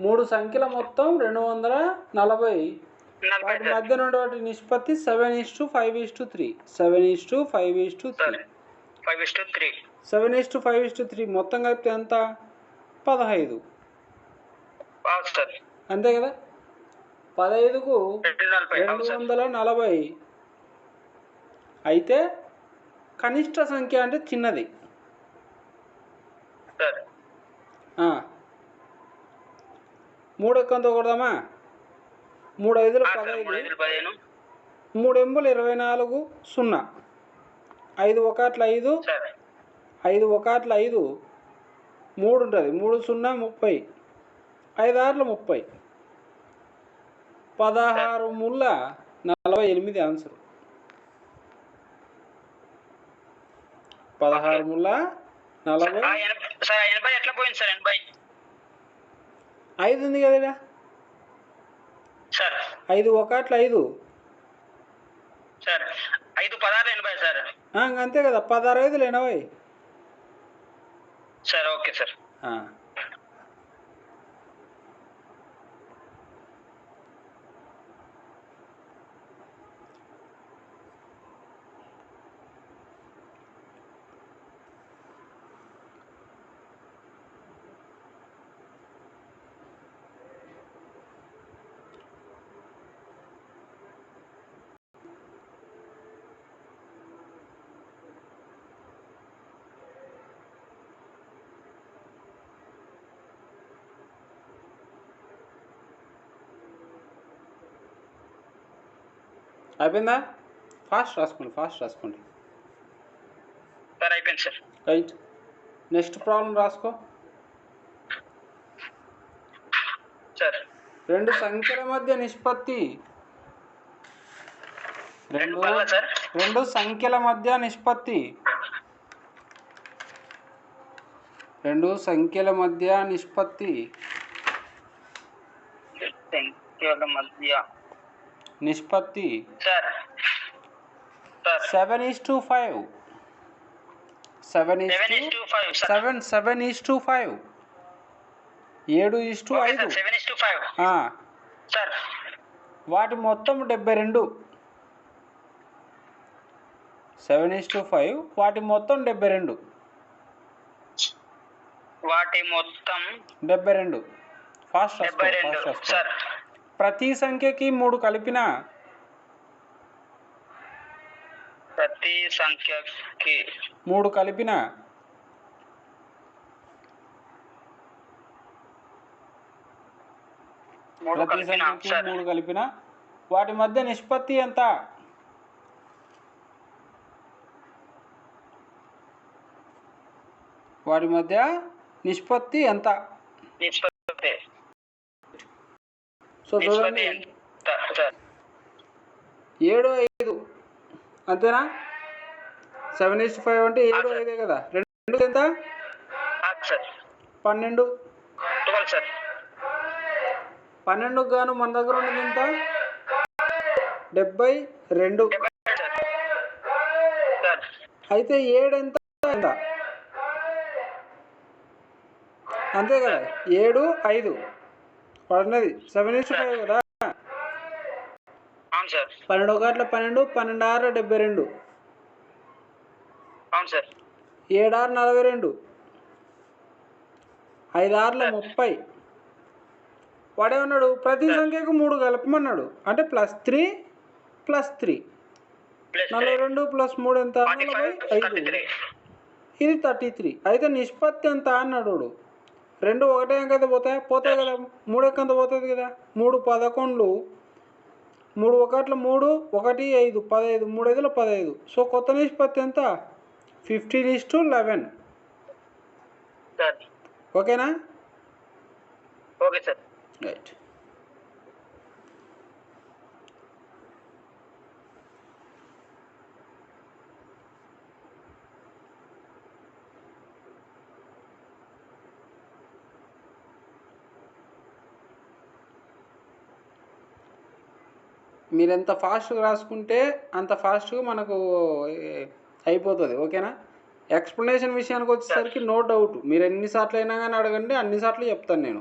మూడు సంఖ్యల మొత్తం 240. వాటి మధ్య ఉన్నటువంటి నిష్పత్తి 7:5:3. 7:5:3. 7:5:3 మొత్తం కలిపితే ఎంత? 15. అంతే కదా. 15కు 240. అయితే కనిష్ట సంఖ్య అంటే చిన్నది. 3 ఎక్కంతో కొడదామా? 3 5లు 15, 3 ఎంబులు 24, 0. 5 1 5, 5 1 5, 3 ఉంటుంది. 3 0 30, 5 6 30, 16 ముళ్ళ 48 ఆన్సర్. 16 ముళ్ళ 40. 5 ఉంది కదా. 5 1 5, 5 అంతే కదా. 16 5 80. Okay sir. అయిపోయిందా? ఫాస్ట్ రాసుకోండి. సార్ అయిపోయింది సార్. రైట్. నెక్స్ట్ ప్రాబ్లం రాసుకో. సార్ రెండు సంఖ్యల మధ్య నిష్పత్తి. రెండు సంఖ్యల మధ్య నిష్పత్తి. నిష్పత్తి సార్ 7:5. 7:5. 7:5. సార్ వాటి మొత్తం 72. 7:5 వాటి మొత్తం 72. 72. ఫాస్ట్ రాసుకో. సార్ ప్రతి సంఖ్యకి 3 కలిపిన ప్రతి సంఖ్యకి 3 కలిపిన వాటి మధ్య నిష్పత్తి ఎంత? సో చూడండి, 7 5 అంతేనా? 7:5 అంటే 7 5 కదా. 2 ఎంత? 12. 12 గాను మన దగ్గర ఉన్నది ఎంత? 72. అయితే 7 ఎంత? అంతే కదా. 7 5 పడినది 7:5 కదా. 12 1 12, 12 6 72, 7 6 42, 5 6 30. వాడేమన్నాడు? ప్రతి సంఖ్యకు 3 కలపమన్నాడు. అంటే +3 +3. 42 + 3 ఎంత? 45. ఇది 33. అయితే నిష్పత్తి ఎంత అన్నాడు. 2 ఒకటే అంకె పోతాయి కదా. 3 ఎక్కంత పోతుంది కదా. 3 11, 3 1 3, 1 5, 15, 3 5 15. సో కొత్త నిష్పత్తి ఎంత? 15:11. ఓకేనా? Okay sir. రైట్. మీరు ఎంత ఫాస్ట్గా రాసుకుంటే అంత ఫాస్ట్గా మనకు అయిపోతుంది. ఓకేనా? ఎక్స్ప్లెనేషన్ విషయానికి వచ్చేసరికి నో డౌట్, మీరు ఎన్నిసార్లు అయినా కానీ అడగండి, అన్నిసార్లు చెప్తాను నేను.